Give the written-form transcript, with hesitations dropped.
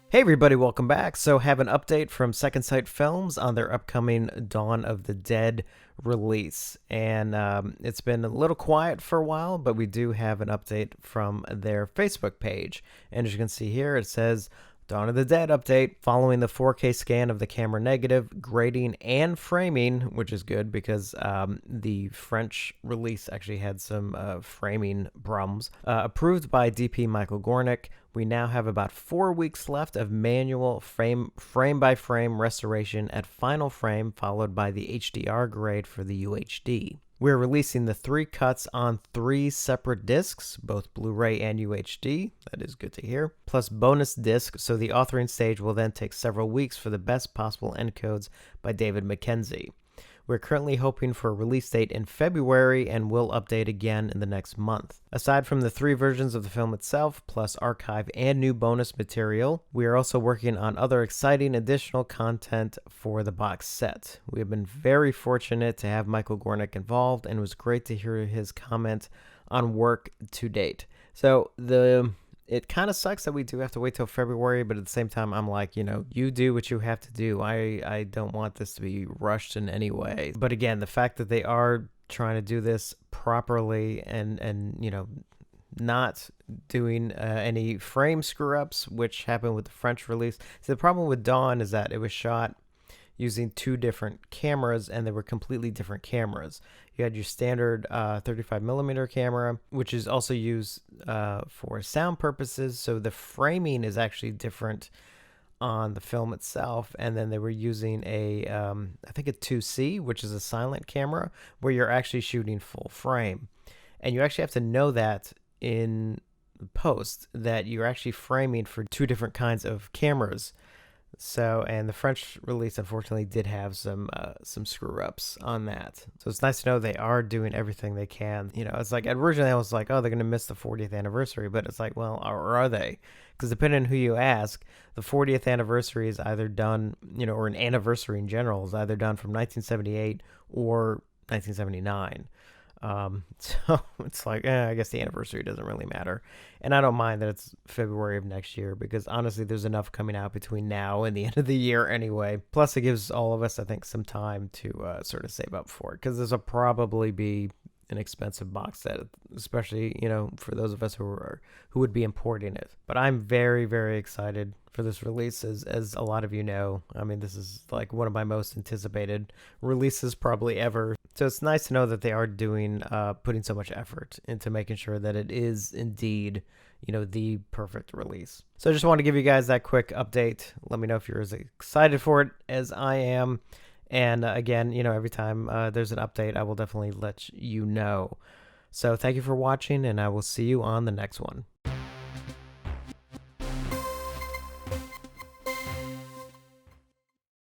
Hey everybody, welcome back. So have an update from Second Sight Films on their upcoming Dawn of the Dead release. And it's been a little quiet for a while, but we do have an update from their Facebook page. And as you can see here, it says Dawn of the Dead update following the 4K scan of the camera negative, grading, and framing, which is good because the French release actually had some framing problems. Approved by DP Michael Gornick. We now have about 4 weeks left of manual frame by frame restoration at final frame, followed by the HDR grade for the UHD. We're releasing the 3 cuts on 3 separate discs, both Blu-ray and UHD. That is good to hear. Plus bonus disc, so the authoring stage will then take several weeks for the best possible encodes by David Mackenzie. We're currently hoping for a release date in February and will update again in the next month. Aside from the 3 versions of the film itself, plus archive and new bonus material, we are also working on other exciting additional content for the box set. We have been very fortunate to have Michael Gornick involved, and it was great to hear his comment on work to date. So it kind of sucks that we do have to wait till February, but at the same time, I'm like, you do what you have to do. I don't want this to be rushed in any way. But again, the fact that they are trying to do this properly and not doing any frame screw ups, which happened with the French release. So the problem with Dawn is that it was shot using 2 different cameras, and they were completely different cameras. You had your standard 35mm camera, which is also used for sound purposes. So the framing is actually different on the film itself. And then they were using I think a 2C, which is a silent camera, where you're actually shooting full frame. And you actually have to know that in post, that you're actually framing for 2 different kinds of cameras. So, and the French release unfortunately did have some screw ups on that. So it's nice to know they are doing everything they can. It's like originally I was like, oh, they're gonna miss the 40th anniversary, but it's like, well, or are they? Because depending on who you ask, the 40th anniversary is either done, or an anniversary in general is either done from 1978 or 1979. So it's like, I guess the anniversary doesn't really matter. And I don't mind that it's February of next year, because honestly, there's enough coming out between now and the end of the year anyway. Plus, it gives all of us, I think, some time to sort of save up for it, because this will probably be an expensive box set, especially, for those of us who would be importing it. But I'm very, very excited for this release, as a lot of you know. I mean, this is like one of my most anticipated releases probably ever. So it's nice to know that they are putting so much effort into making sure that it is indeed, the perfect release. So I just want to give you guys that quick update. Let me know if you're as excited for it as I am. And again, every time there's an update, I will definitely let you know. So thank you for watching, and I will see you on the next one.